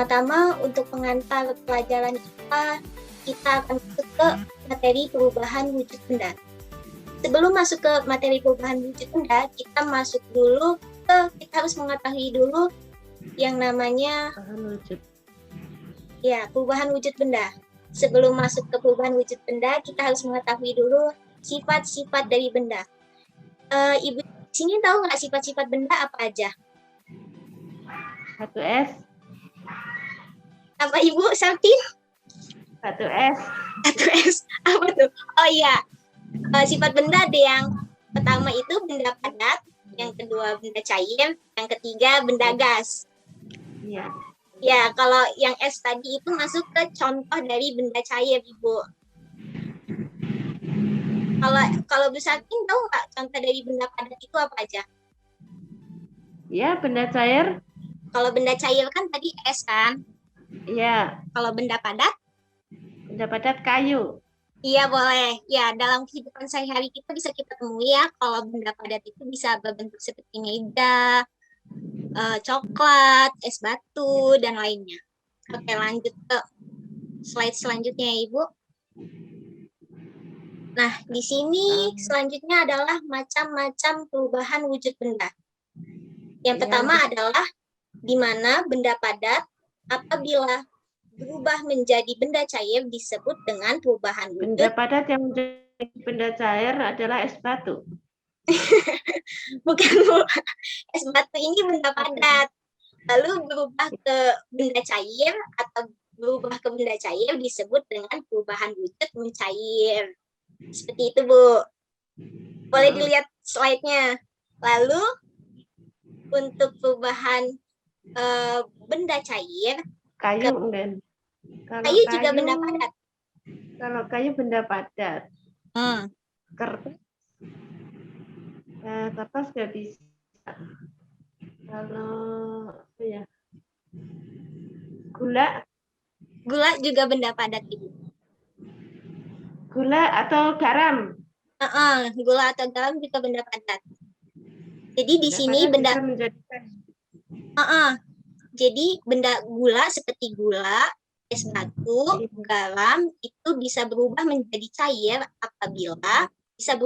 Pertama-tama untuk pengantar pelajaran kita akan masuk ke materi perubahan wujud benda. Sebelum masuk ke materi perubahan wujud benda, kita harus mengetahui dulu yang namanya perubahan wujud benda. Sebelum masuk ke perubahan wujud benda, kita harus mengetahui dulu sifat-sifat dari benda. Ibu di sini tahu nggak sifat-sifat benda apa aja? 1S. Apa Ibu Sartin? 1S. 1S. Apa tuh? Oh iya. Sifat benda ada yang pertama itu benda padat, yang kedua benda cair, yang ketiga benda gas. Iya. Ya, kalau yang S tadi itu masuk ke contoh dari benda cair, Ibu. Kalau Bu Sartin tahu nggak contoh dari benda padat itu apa aja? Ya, benda cair. Kalau benda cair kan tadi S kan? Iya. Kalau benda padat? Benda padat kayu. Iya boleh. Ya, dalam kehidupan sehari-hari kita bisa kita temui ya, kalau benda padat itu bisa berbentuk seperti meja, coklat, es batu, dan lainnya. Oke, lanjut ke slide selanjutnya ya, Ibu. Nah, di sini selanjutnya adalah macam-macam perubahan wujud benda. Yang pertama adalah di mana benda padat apabila berubah menjadi benda cair disebut dengan perubahan wujud. Benda padat yang menjadi benda cair adalah es batu. Bukan, Bu. Es batu ini benda padat. Lalu berubah ke benda cair atau berubah ke benda cair disebut dengan perubahan wujud mencair. Seperti itu, Bu. Boleh dilihat slide-nya. Lalu untuk perubahan benda cair, kayu kayu juga benda padat. Kalau kayu benda padat. Kertas nggak bisa. Kalau gula juga benda padat, Ibu. Gula atau garam? Gula atau garam juga benda padat. Jadi di sini benda jadi benda gula seperti gula, es batu, garam itu bisa berubah menjadi cair apabila bisa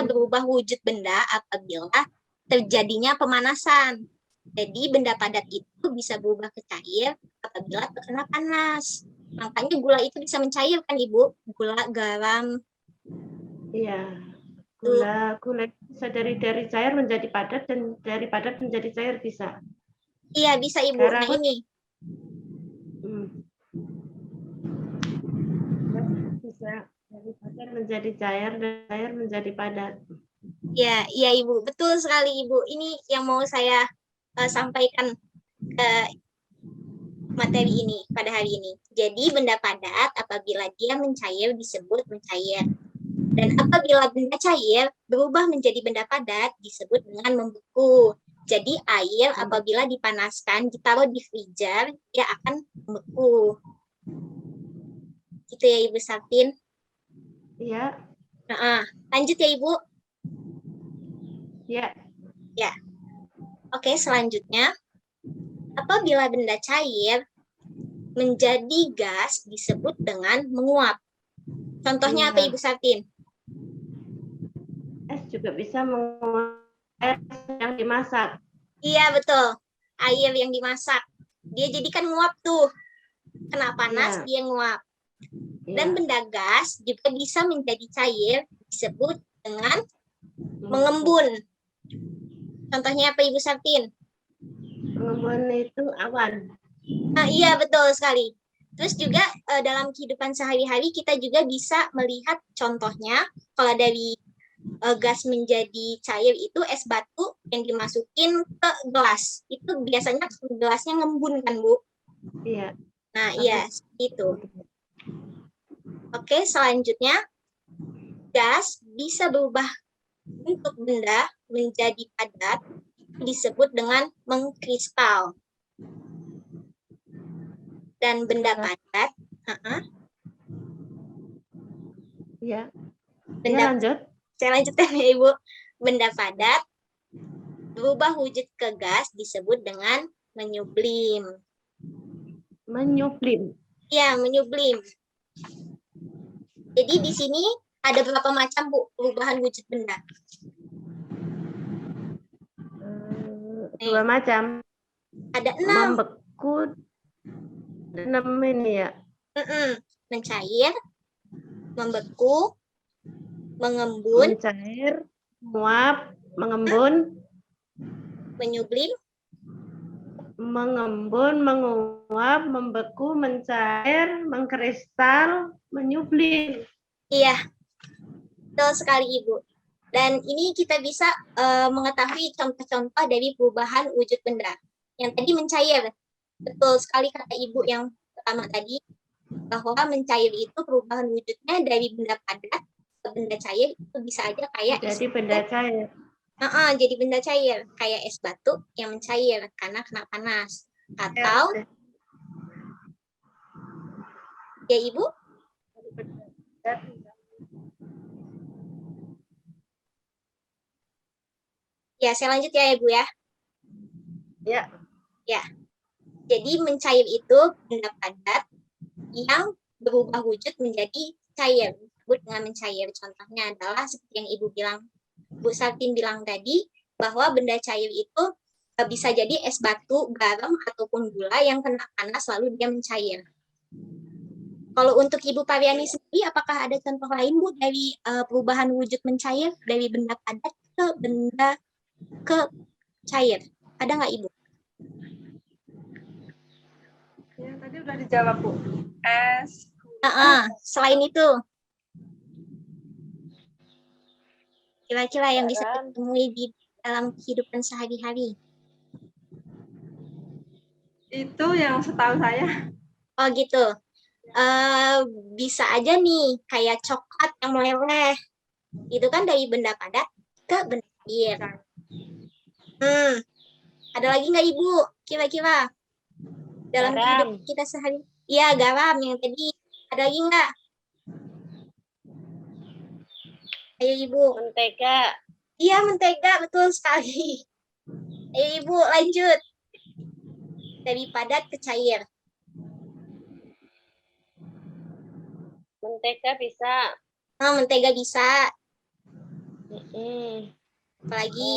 berubah wujud benda apabila terjadinya pemanasan. Jadi benda padat itu bisa berubah ke cair apabila terkena panas. Makanya gula itu bisa mencairkan, Ibu. Gula, garam. Iya. Gula bisa dari cair menjadi padat dan dari padat menjadi cair bisa. Iya, bisa, Ibu. Nah, ini. Bisa dari padat menjadi cair dan cair menjadi padat. Ya, iya Ibu. Betul sekali Ibu. Ini yang mau saya sampaikan ke materi ini pada hari ini. Jadi benda padat apabila dia mencair disebut mencair. Dan apabila benda cair berubah menjadi benda padat disebut dengan membeku. Jadi air apabila dipanaskan, ditaruh di freezer, dia akan membeku. Gitu ya Ibu Sartin. Iya. Lanjut ya Ibu. Ya. Ya. Oke, selanjutnya. Apabila benda cair menjadi gas disebut dengan menguap. Contohnya apa Ibu Sartin? Es juga bisa menguap air yang dimasak. Iya, betul. Air yang dimasak. Dia jadikan nguap tuh. Kena panas, dia nguap. Dan benda gas juga bisa menjadi cair disebut dengan mengembun. Contohnya apa Ibu Sartin? Mengembun itu awan. Iya, betul sekali. Terus juga dalam kehidupan sehari-hari kita juga bisa melihat contohnya kalau dari gas menjadi cair itu es batu yang dimasukin ke gelas. Itu biasanya gelasnya ngembun kan, Bu? Iya. Nah, iya, itu. Oke, selanjutnya gas bisa berubah bentuk benda menjadi padat disebut dengan mengkristal. Dan benda padat, Iya. Lanjut. Saya lanjutkan ya Ibu. Benda padat berubah wujud ke gas disebut dengan Menyublim. Menyublim. Ya, menyublim. Jadi di sini ada berapa macam, Bu, perubahan wujud benda? Dua macam. Ada 6. Membeku. 6 ini ya. Mencair, membeku, mengembun, Mencair, menguap, mengembun, menyublim, mengembun, menguap, membeku, mencair, mengkristal, menyublim. Iya, betul sekali Ibu. Dan ini kita bisa mengetahui contoh-contoh dari perubahan wujud benda. Yang tadi mencair, betul sekali kata Ibu yang pertama tadi, bahwa mencair itu perubahan wujudnya dari benda padat ke benda cair, itu bisa aja kayak Jadi benda cair. jadi benda cair, kayak es batu yang mencair karena kena panas. Atau, ya Ibu? Ya, saya lanjut ya Ibu ya. Ya. Jadi mencair itu benda padat yang berubah wujud menjadi cair. Disebut dengan mencair. Contohnya adalah seperti yang Ibu bilang, Bu Sartin bilang tadi, bahwa benda cair itu bisa jadi es batu, garam, ataupun gula yang kena panas lalu dia mencair. Kalau untuk Ibu Pariani sendiri, apakah ada contoh lain, Bu, dari perubahan wujud mencair dari benda padat ke benda ke cair? Ada nggak, Ibu? Ya, tadi udah dijawab, Bu. Es. Selain itu, kira-kira yang bisa kita temui di dalam kehidupan sehari-hari? Itu yang setahu saya. Oh gitu. Bisa aja nih, kayak coklat yang meleleh. Itu kan dari benda padat ke benda cair. Ada lagi nggak Ibu? Kira-kira dalam kehidupan kita sehari? Iya, garam yang tadi. Ada lagi nggak? Ayo Ibu. Mentega. Iya, mentega, betul sekali. Ayo Ibu, lanjut. Dari padat ke cair. Mentega bisa. Mentega bisa. Apalagi?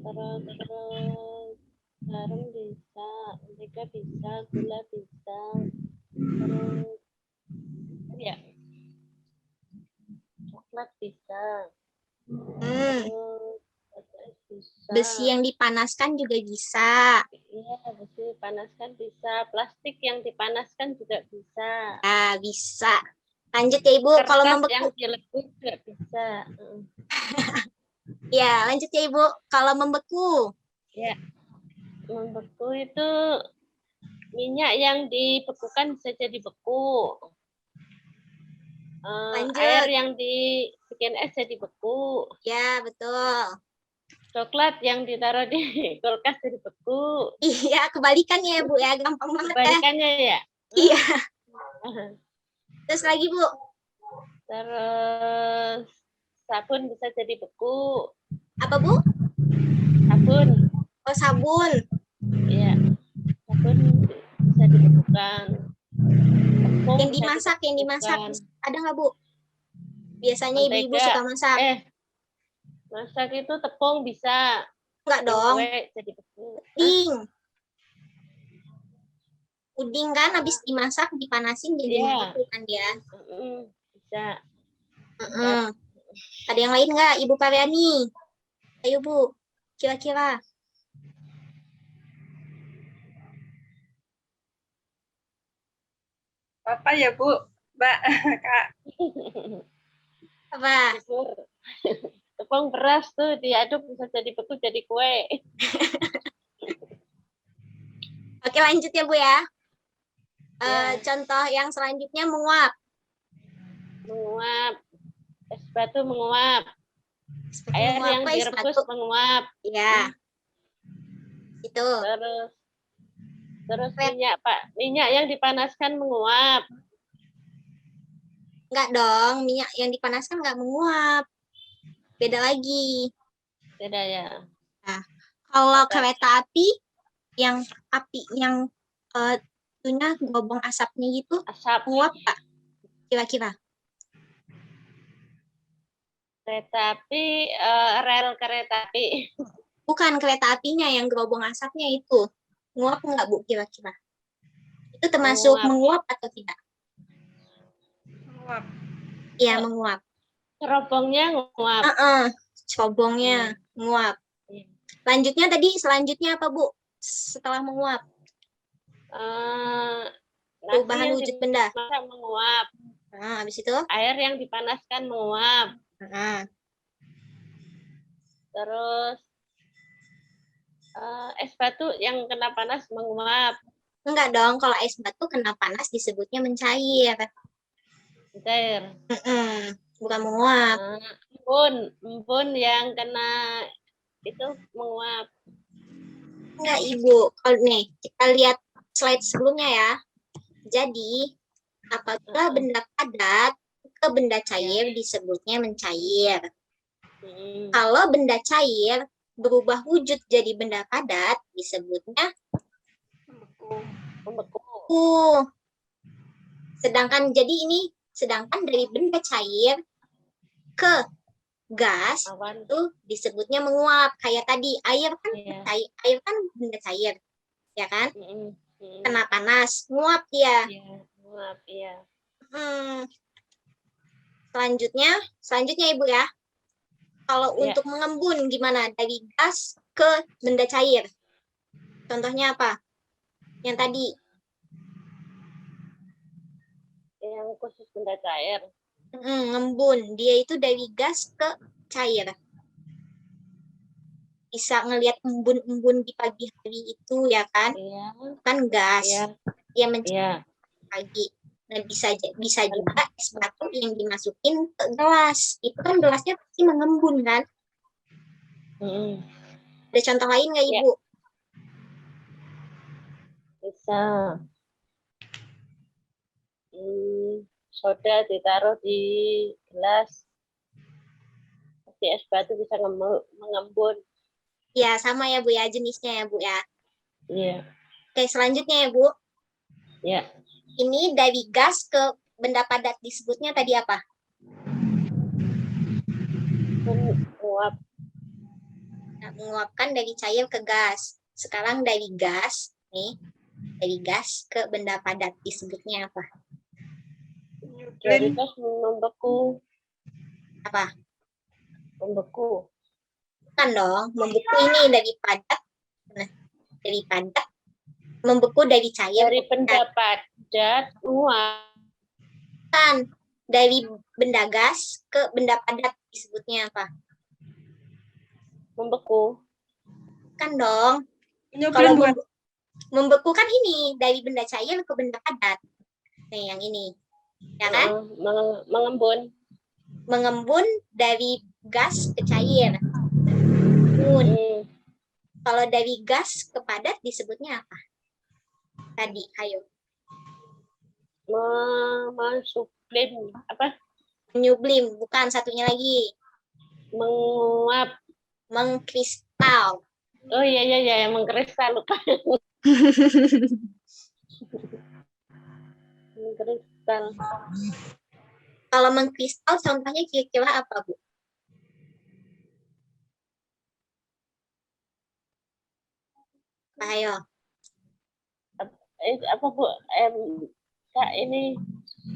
Terus garam bisa, mentega bisa, gula bisa, terus ya coklat bisa. Bisa. Besi yang dipanaskan juga bisa. Iya, besi dipanaskan bisa. Plastik yang dipanaskan juga bisa. Ya, bisa. Lanjut ya Ibu. Kertas kalau membeku yang dilebur juga bisa. Ya, lanjut ya Ibu. Kalau membeku. Ya, membeku itu minyak yang dibekukan bisa jadi beku. Air yang dibikin es jadi beku. Ya, betul. Coklat yang ditaruh di kulkas jadi beku. Iya, kebalikannya ya Bu ya, gampang banget ya. Kebalikannya ya. Iya. Terus lagi Bu. Terus sabun bisa jadi beku. Apa Bu? Sabun. Oh, sabun. Iya. Sabun bisa dibekukan. Tepung yang dimasak ada nggak Bu? Biasanya ibu-ibu suka masak. Masak itu tepung bisa. Enggak dong. Kue jadi beku. Puding kan habis dimasak dipanasin jadi beku kan dia. Bisa. Ada yang lain nggak Ibu Pariani? Ayo Bu, kira-kira. Apa ya Bu? Mbak, Kak. Apa? Tepung beras tuh diaduk bisa jadi beku jadi kue. Oke, lanjut ya Bu ya. Contoh yang selanjutnya menguap. Menguap. Es batu menguap. Air yang direbus menguap. Ya. Itu. Terus minyak, Pak. Minyak yang dipanaskan menguap. Enggak dong, minyak yang dipanaskan enggak menguap. Beda lagi. Beda ya. Nah, Kalau Padat. kereta api yang itunya gelombang asapnya gitu Asap. menguap Pak kira-kira? Kereta api, rel kereta api. Bukan kereta apinya yang gelombang asapnya itu. Menguap nggak Bu kira-kira? Itu termasuk menguap atau tidak? Menguap. Iya, Oh. menguap. Cerobongnya nguap. Cerobongnya menguap. Selanjutnya apa Bu? Setelah menguap, perubahan Nasi wujud yang benda. dimasak menguap. Nah, habis itu? Air yang dipanaskan menguap. Nah, Terus es batu yang kena panas menguap. enggak dong, kalau es batu kena panas disebutnya mencair. Cair. Bukan menguap. Embun yang kena itu menguap. Enggak, Ibu. Kalau nih, kita lihat slide sebelumnya ya. Jadi, apabila benda padat ke benda cair disebutnya mencair. Kalau benda cair berubah wujud jadi benda padat disebutnya Membeku. Sedangkan dari benda cair ke gas Awan. itu disebutnya menguap. Kayak tadi air kan Iya. air kan benda cair, ya kan? Mm-mm. Kena panas, nguap dia. Iya, menguap, iya. Selanjutnya Ibu ya. Kalau Iya. untuk mengembun gimana? Dari gas ke benda cair. Contohnya apa? Yang tadi. Yang khusus benda cair. Ngembun. Dia itu dari gas ke cair. Bisa ngelihat embun-embun di pagi hari itu ya kan? Iya. Kan gas. Iya. Dia mencair Iya. pagi. Nah, bisa juga es batu yang dimasukin ke gelas. Itu kan gelasnya pasti mengembun kan? Ada contoh lain nggak Ya. Ibu? Bisa. Soda ditaruh di gelas. Pasti es batu bisa mengembun. Ya, sama ya Bu ya, jenisnya ya Bu ya. Iya. Oke, selanjutnya ya Bu. Ya. Ini dari gas ke benda padat disebutnya tadi apa? Menguap. Nah, menguapkan dari cair ke gas. Sekarang dari gas ke benda padat disebutnya apa? Dari gas membeku. Apa? Membeku. Bukan dong, membeku ini dari padat. Nah, dari padat membeku dari cair Dari ke benda padat menguap. Bukan. Dari benda gas ke benda padat disebutnya apa? Membeku. Kan dong. Kalau membeku kan ini dari benda cair ke benda padat. Nah, yang ini. Ya kan? Mengembun. Mengembun dari gas ke cair. Kalau dari gas ke padat disebutnya apa? Tadi, ayo. Mensublim. Apa? Menyublim, bukan satunya lagi. Menguap. Mengkristal. Oh iya, mengkristal, lupa. Mengkristal. Kalau mengkristal contohnya kira-kira apa, Bu? Ayo. Apa Bu? Kak, ini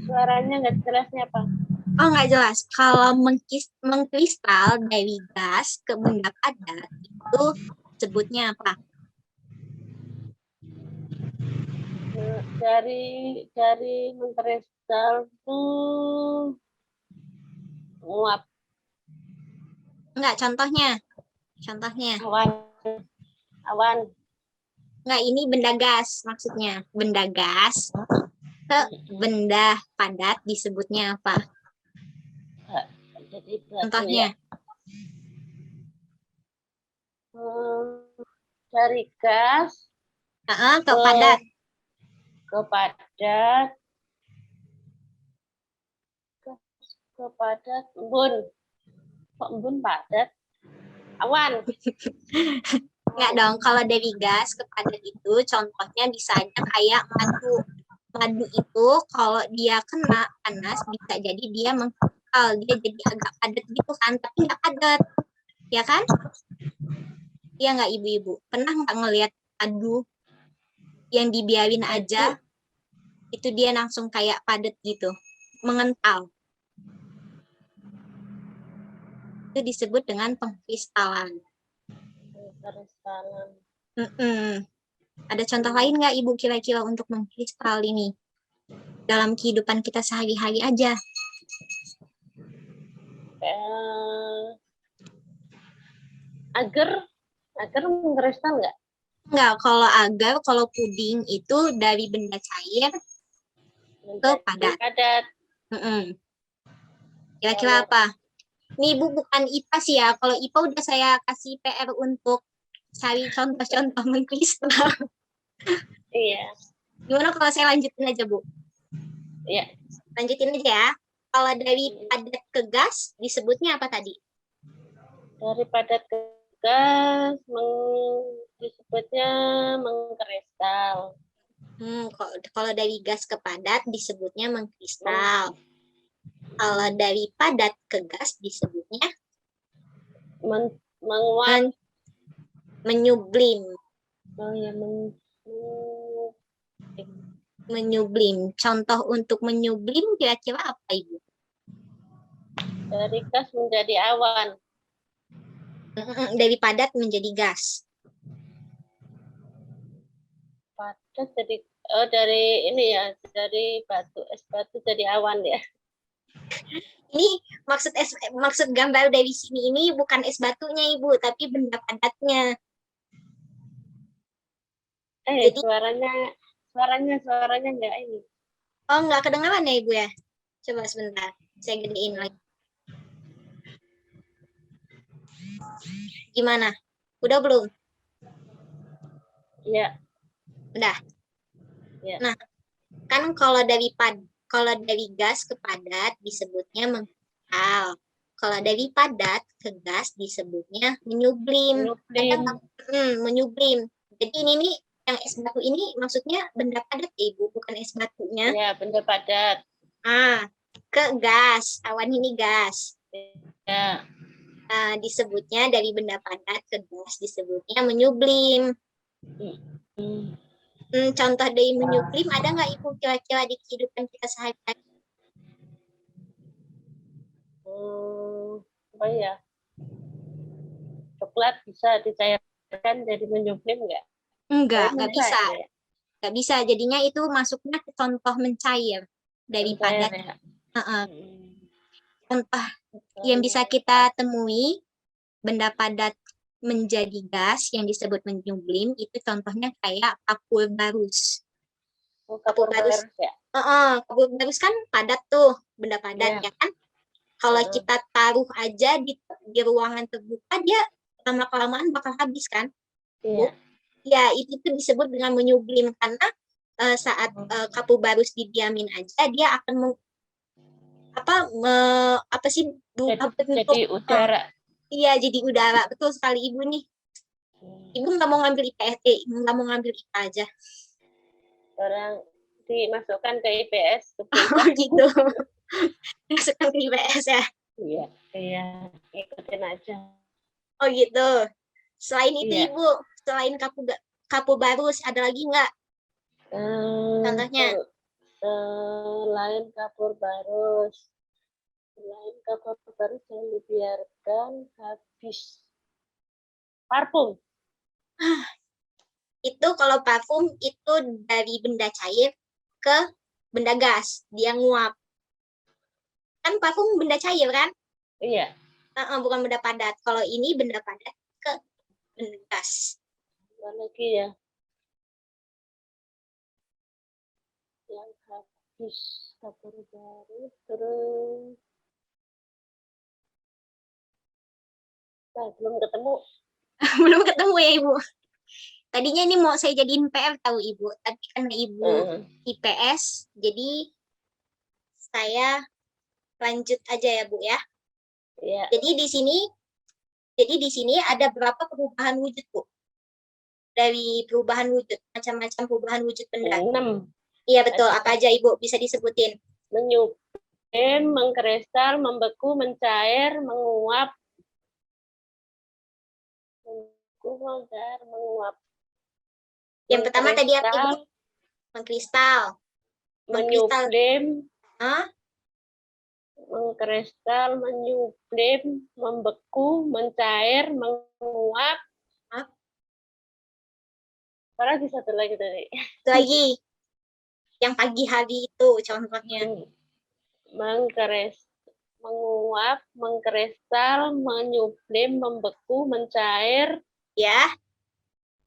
suaranya nggak jelasnya apa? Oh, nggak jelas. Kalau mengkristal dari gas ke benda padat itu sebutnya apa? Dari mengkristal tuh nguap. Enggak, contohnya. Awan. Enggak, ini benda gas maksudnya. Benda gas ke benda padat disebutnya apa? Jadi batu Contohnya. ya. Dari gas Ke padat. Ke padat. Ke padat. Embun. Kok embun padat? Awan. Enggak dong, kalau dari gas ke padat itu contohnya bisa aja kayak madu. Madu itu kalau dia kena panas bisa jadi dia mengkal, dia jadi agak padat gitu kan, tapi nggak padat, ya kan? Iya nggak ibu-ibu? Pernah nggak ngelihat madu yang dibiarin aja, itu dia langsung kayak padat gitu, mengental. Itu disebut dengan pengkristalan. Kristalan. Ada contoh lain nggak ibu kira-kira untuk mengkristal ini dalam kehidupan kita sehari-hari aja? Agar mengkristal nggak? Enggak, kalau puding itu dari benda cair ke padat. Kira-kira apa? Ini ibu bukan IPA sih ya. Kalau IPA udah saya kasih PR untuk cari contoh-contoh mengkristal. Iya. Gimana kalau saya lanjutin aja, Bu? Iya. Lanjutin aja ya. Kalau dari padat ke gas disebutnya apa tadi? Dari padat ke gas disebutnya mengkristal. Kalau dari gas ke padat disebutnya mengkristal. Kalau dari padat ke gas disebutnya menguap. Menyublim. Oh ya, Menyublim. Contoh untuk menyublim kira-kira apa ibu? Dari gas menjadi awan. Dari padat menjadi gas. Padat jadi dari ini ya, dari batu, es batu jadi awan ya. Ini maksud gambar dari sini ini bukan es batunya ibu, tapi benda padatnya. Jadi, suaranya enggak ini. Oh, enggak kedengaran ya ibu ya? Coba sebentar, saya gedein lagi. Gimana? Udah belum? Iya. Udah. Ya. Nah, kan kalau dari gas ke padat disebutnya mengkristal. Kalau dari padat ke gas disebutnya menyublim. Menyublim. Jadi ini nih yang es batu ini maksudnya benda padat ya ibu, bukan es batunya. Ya, benda padat. Ke gas. Awan ini gas. Ya. Disebutnya dari benda padat ke gas disebutnya menyublim. Contoh dari menyublim ada nggak ibu kira-kira di kehidupan kita sehari-hari? Apa ya? Coklat bisa dicairkan jadi menyublim nggak? Nggak bisa. Ya? Nggak bisa. Jadinya itu masuknya ke contoh mencair dari padat. Ya? Contoh yang bisa kita temui benda padat menjadi gas yang disebut menyublim itu contohnya kayak kapur barus. Kapur barus ya? Kapur barus kan padat tuh, benda padat ya kan? Kalau kita taruh aja di ruangan terbuka dia lama-kelamaan bakal habis kan? Iya. Ya, itu disebut dengan menyublim karena saat kapur barus didiamin aja dia akan jadi udara. Iya, jadi udara. Betul sekali ibu nih. Ibu nggak mau ngambil IPS, nggak mau ngambil IPA aja. Orang dimasukkan ke IPS. Oh gitu. Masukkan ke IPS ya? Iya, ikutin aja. Oh gitu. Selain itu ibu, selain kapur barus ada lagi nggak? Contohnya? Lain kapur barus yang dibiarkan habis. Parfum. Itu kalau parfum itu dari benda cair ke benda gas, dia nguap. Kan parfum benda cair kan? Iya. Bukan benda padat. Kalau ini benda padat ke benda gas. Apa lagi ya? Yang habis kapur barus terus. Belum ketemu. Belum ketemu ya ibu. Tadinya ini mau saya jadiin PR tahu ibu, tapi karena ibu IPS, jadi saya lanjut aja ya bu ya. Jadi di sini ada berapa perubahan wujud bu? dari perubahan wujud, macam-macam perubahan wujud benda. 6. Iya betul, apa aja Ibu bisa disebutin? Menyuplem, mengkristal, membeku, mencair, menguap. Membeku, mencair, menguap. Yang pertama tadi apa Ibu? Mengkristal, Mengkristal. Mengkristal. menyuplem, Hah? mengkristal, menyuplem, membeku, mencair, menguap. Hah? Apalagi satu lagi tadi. Itu lagi. Yang pagi hari itu contohnya. Menguap, mengkristal, menyuplem, membeku, mencair, Ya,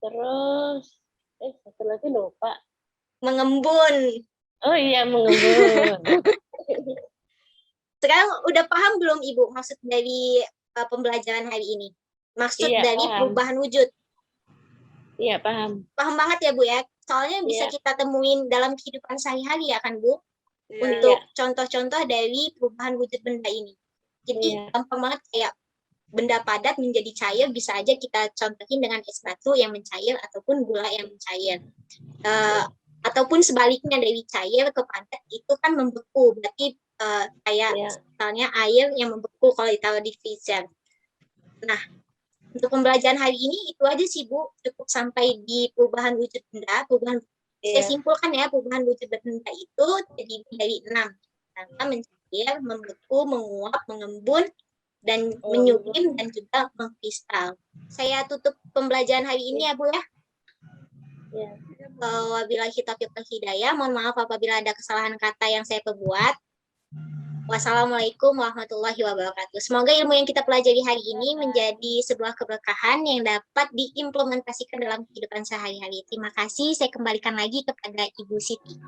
terus satu lagi lupa. mengembun. Oh iya, mengembun. Sekarang udah paham belum Ibu maksud dari pembelajaran hari ini? Maksud Iya, dari paham. perubahan wujud. Iya, paham. Paham banget ya Bu ya? Soalnya bisa Iya. kita temuin dalam kehidupan sehari-hari ya kan Bu? Iya. Untuk contoh-contoh dari perubahan wujud benda ini. Jadi Iya. gampang banget kayak benda padat menjadi cair bisa aja kita contohin dengan es batu yang mencair ataupun gula yang mencair. Ataupun sebaliknya dari cair ke padat itu kan membeku. Berarti kayak misalnya air yang membeku kalau ditaruh di freezer. Nah, untuk pembelajaran hari ini itu aja sih Bu, cukup sampai di perubahan wujud benda. Saya simpulkan ya, perubahan wujud benda itu terdiri dari 6. Pertama, mencair, membeku, menguap, mengembun, dan menyublim, dan juga mengkristal. Saya tutup pembelajaran hari ini ya Bu ya. Wabillahi taufiq wal hidayah. Mohon maaf apabila ada kesalahan kata yang saya perbuat. Wassalamualaikum warahmatullahi wabarakatuh. Semoga ilmu yang kita pelajari hari ini menjadi sebuah keberkahan yang dapat diimplementasikan dalam kehidupan sehari-hari. Terima kasih. Saya kembalikan lagi kepada Ibu Siti.